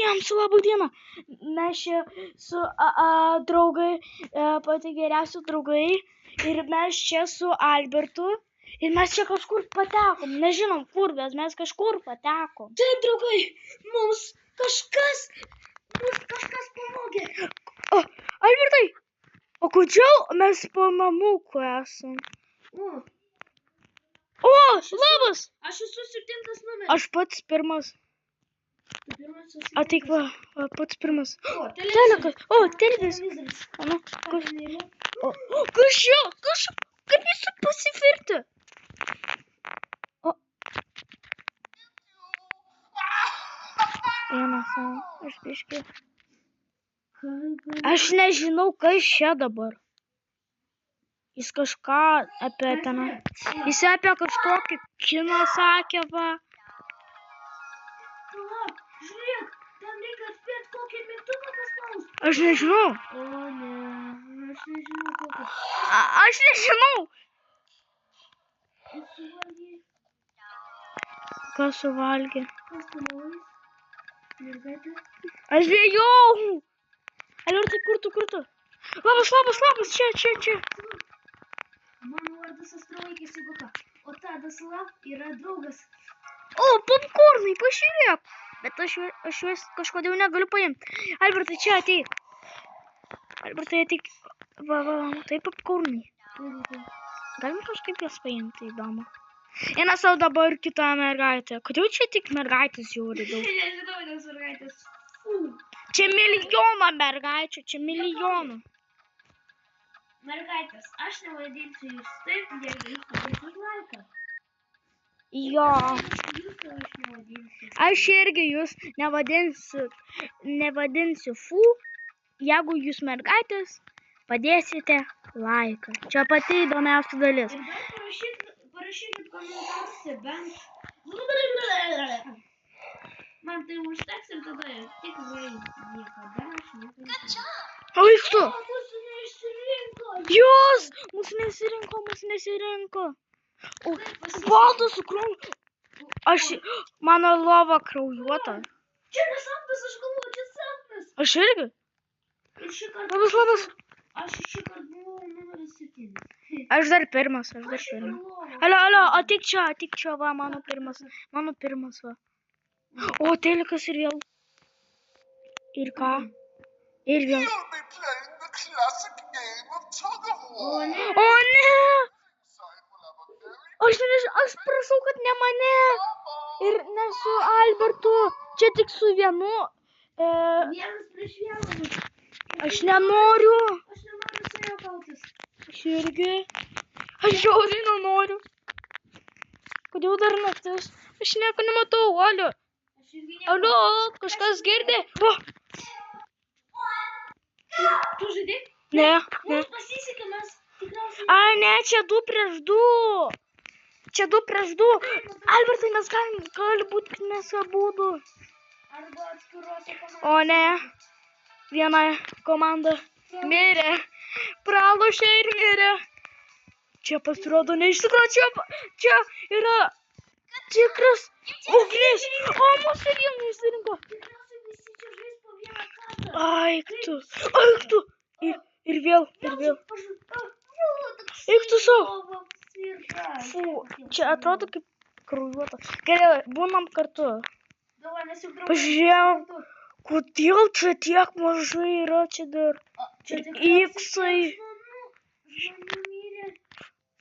visiems labą dieną. Mes čia su draugai, pati geriausi draugai. Ir mes čia su Albertu. Ir mes čia kažkur patekom. Nežinom kur, bet mes kažkur patekom. Taip, draugai, mums kažkas pavogė. O, Albertai, o kodėl mes po namuku esam? O, labas. Aš esu 7 numeris. Aš pats pirmas. Ateik va, pats pirmas. O, Telekas. O, televizorius. Ano, kas? O, kas čia? Kaip jūs pasivirti? O. Eina savo, aš biškį. Aš nežinau, kas čia dabar. Jis kažką apie ten. Jis apie kažkokį kiną sakė, va. Palauk, žiūrėk, ten reikia atspėti kokį mygtuką paspausti. Aš nežinau. O, ne, aš nežinau kokį. Aš nežinau. Kas suvalgė? Kas suvalgė? Kas suvalgė? Mergaitė? Aš bijau. Albertai, kur tu? Labas, čia. Mano vardas Astrovaikis, jeigu ką. O Tadas Lab yra draugas. O, popkornai, pažiūrėk. Bet aš juos kažkodėl negaliu paimti. Albertai, čia ateik. Albertai, ateik. Va, tai popkornai. Galim kažkaip jas paimti, įdomu. Eina savo dabar kitą mergaitę. Kodėl čia tik mergaitės žiūri daug? Nežinau, nes mergaitės. Čia milijoną mergaičių, čia milijonų. Mergaitės, aš nevadinsiu jūs taip, jeigu jūs padėsit laiką. Jo. Jūs to aš nevadinsiu. Aš irgi jūs nevadinsiu fu, jeigu jūs mergaitės padėsite laiką. Čia pati įdomiausia dalis. Ir dar parašykit komentaruose bent. Man tai užteks ir tada tikrai niekada aš nepadarysiu. O, eik tu. Mūsų neišsirinko. Jūs! Mūsų nesirinko. O, baltas su krauju. Mano lova kraujuota. Čia nesapnas, aš galvoju, čia sapnas. Aš irgi. Ir šį kartą. Labas. Aš šį kartą buvau numeris 7. Aš dar pirmas. Alio, ateik čia, va, mano pirmas, va. O, telekas ir vėl. Ir ką? Ir vėl. O ne. O, ne! Aš prašau, kad ne mane. Ir ne su Albertu. Čia tik su vienu. Vienas prieš vieną. Aš nenoriu. Aš nenoriu su juo kautis. Aš irgi. Aš žiauriai nenoriu. Kodėl dar naktis? Aš nieko nematau, Alio. Aš irgi nieko. Alio, kažkas girdė? O. Tu žaidai? Ne. Mums pasisekė, mes tikriausiai. Ai, ne, čia 2 prieš 2. Albertai, mes gali būti, kad mes abudu. Arba atskiruose komandose. O ne, viena komanda mirė. Pralošė ir mirė. Čia pasirodo ne iš tikrųjų, čia yra tikras ugnis. O, mūsų ir jie neišsirinko. Tikriausiai visi čia žais po vieną kartą. Eik tu. Ir vėl. Eik tu savo. Fu, čia atrodo kaip kraujuota. Gerai, būnam kartu. Pažiūrėjau, kodėl čia tiek mažai yra čia dar. Iksai.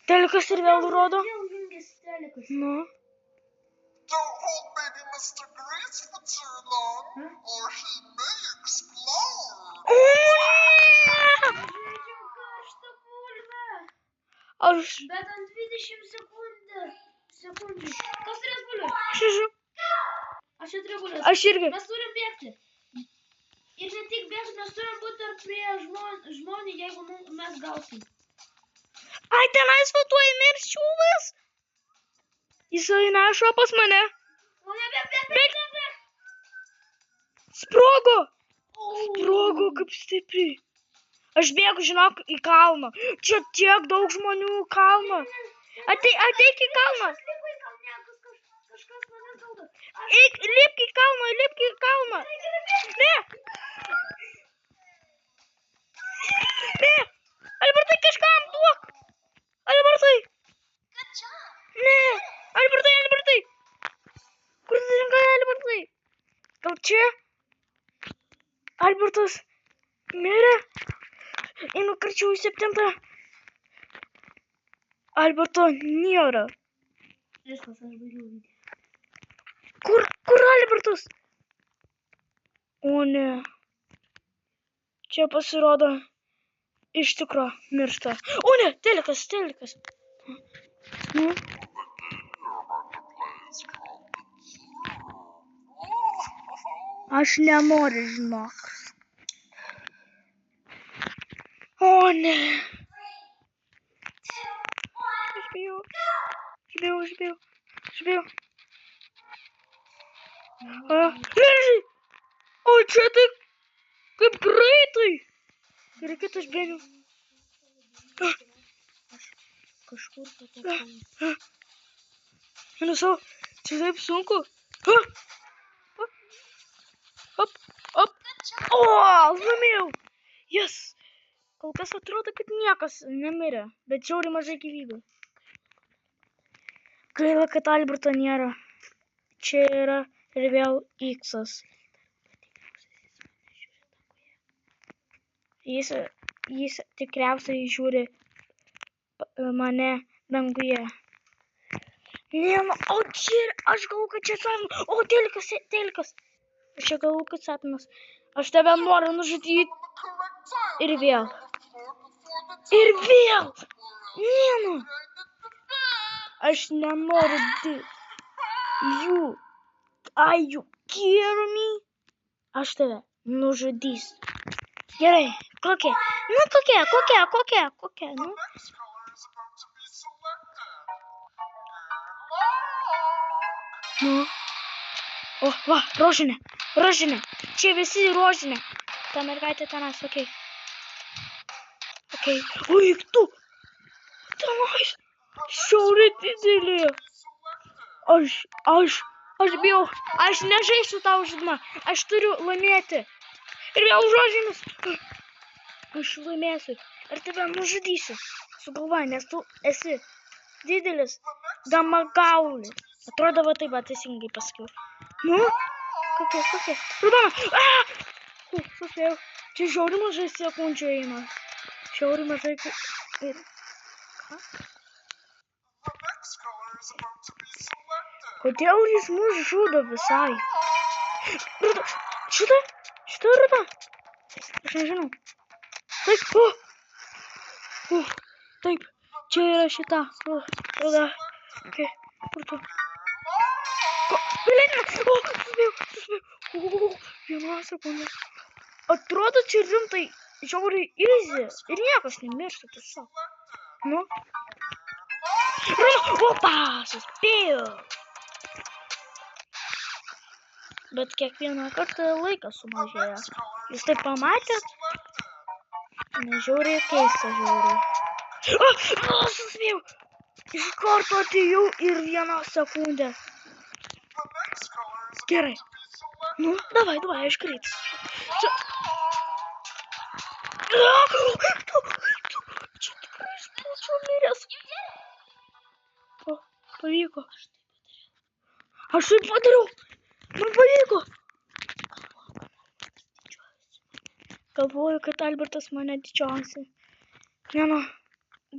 Telekas ir vėl rodo. Nu. Don't hold baby Mr. Grace for too long, or he may explode. Aš... Bet ant 20 sekundžių. Kas turės bulius? Aš čia turiu bulius. Aš irgi. Mes turim bėgti. Ir ne tik bėgti, mes turim būti tarp prie žmonių, jeigu mes gausim. Ai, tenais va tuoj mirs čiūvas. Jisai neša pas mane. O ne, bėg. Sprogo kaip stipriai. Aš bėgu, žinok, į kalną. Čia tiek daug žmonių į kalną. Ateik į kalną. Kažkas mane gaudo. Lipk į kalną. čia. Albertas mirė. Einu karčiau į 7. Alberto nėra. Viskas, aš baigiau video. Kur Albertas? O ne. Čia pasirodo iš tikro miršta. O ne, telikas. Nu. Aš nenoriu, žinok. O ne. Aš bijau. Meržiai. O čia tai kaip greitai. Gerai, kad aš bėgiau. Kažkur patekau. Nenusau, čia taip sunku. Hop. O, laimėjau. Yes. Kol kas atrodo, kad niekas nemirė, bet žiauriai mažai gyvybių. Gaila, kad Alberto nėra. Čia yra ir vėl X-as. Jis tikriausiai žiūri mane danguje. Ne, o čia, aš galvoju, kad čia sapnas. O, telikas. Aš čia galvoju, kad sapnas. Aš tave noriu nužudyti. Ir vėl. Ne, nu. Aš nenoriu you. Are you kidding me? Aš tave nužudysiu. Gerai, kokia? Nu, kokia? Nu. Next color is about to be selected. Nu. O, va, rožinė. Čia visi rožinė. Ta mergaitė tenas, okei. O, eik tu. Tenais. Šiauriai didelė. Aš bijau. Aš nežaisiu tau žaidimą. Aš turiu laimėti. Ir vėl rožinis. Aš laimėsiu. Ir tave nužudysiu. Sugalvoju, nes tu esi didelis gamagaulis. Atrodo, va taip teisingai pasakiau. Nu? Kokia? Rudona! Suspėjau. Čia žiauriai mažai sekundžių eina. Žiauriai mažai... Ir... Ką? The next color is about to be selected. Kodėl jis mus žudo visai? Ruda! Šita ruda? Aš nežinau. Taip. Taip. Čia yra šita. Ruda. Okay. Kur tu? Suspėjau. Vieną sekundę. Atrodo, čia rimtai žiauriai easy. Ir niekas nemiršta tiesiog. Nu? Opa, suspėjau. Bet kiekvieną kartą laikas sumažėja. Jūs tai pamatėt? Nežiauriai keista žiauriai. Suspėjau. Iš karto atėjau ir 1 sekundę. Gerai. Nu, davai, aš greit. Čia tikrai būčiau miręs. O, pavyko. Aš taip padariau. Man pavyko. Galvoju, kad Albertas mane didžiausiai. Ne,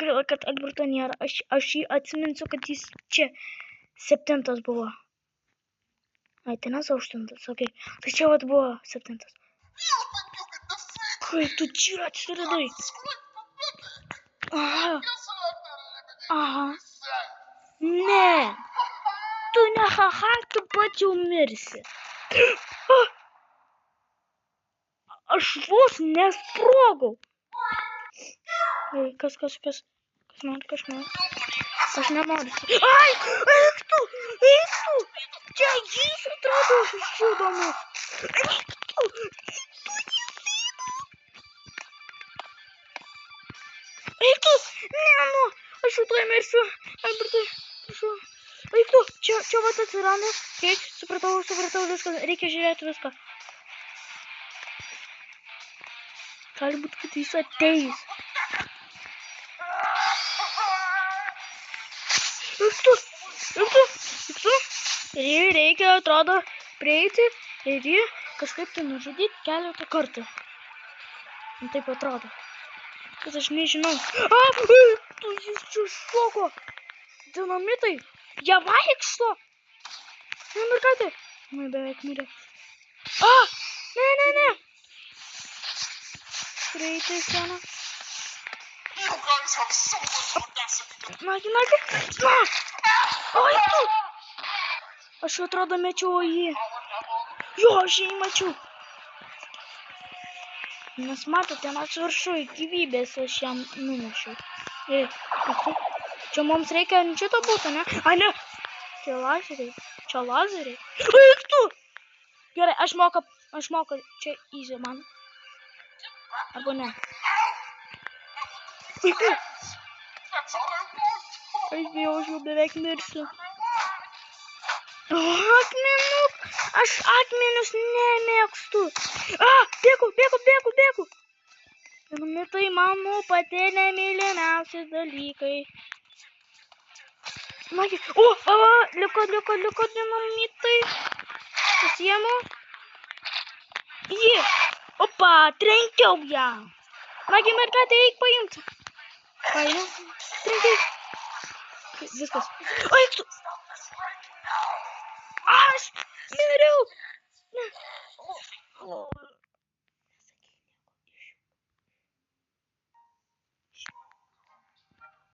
gaila, kad Alberto nėra. Aš jį atsiminsiu, kad jis čia 7 buvo. Ai, tai nes 8, okei. Tai čia vat buvo 7. Kaip tu čia atsiradai? Aha. Ne. Tu ne haha, tu pat jau mirsi. Aš vos nesprogau. Kas nori. Aš nenoriu. Ai, eik tu. Čia jis atrodo žudomas. Eik tu. Ne, nu, aš jau tuoj mirsiu. Albertai, prašau. Eik tu, čia vat atsiranda. Okay, supratau viską. Reikia žiūrėti viską. Gali būt, kad jis ateis. Eik tu. Ir reikia, atrodo, prieiti Ir jį kažkaip tai nužudyti keletą kartų. Man taip atrodo. Bet aš nežinau. Tu jis čia šoko. Dinamitai. Jie vaikšto. Ne, mergaitė. Nu, beveik mirė. Ne. Greitai, sena. You guys have so much audacity. Nagi. Oi, tu. Aš atrodo mečiau jį. Jo, aš jį mačiau. Nes matote, ten aš viršui gyvybės aš jam nunešiau. Čia mums reikia ant šito būtų, ne? A, ne. Čia lazeriai. Eik tu. Gerai, aš moku čia easy man. Arba ne. Eik tu. That's all I want. Aš bijau, aš jau beveik mirsiu. Akmenuk. Aš akmenius nemėgstu. Bėgu. Dinamitai mano pati nemylimiausi dalykai. Nagi. Liko dinamitai. Pasiemu. Jį. Opa, trenkiau ją. Nagi, mergaitė, eik paimti. Paėmiau. Trenkiai. Viskas. Eik tu. Aš miriau.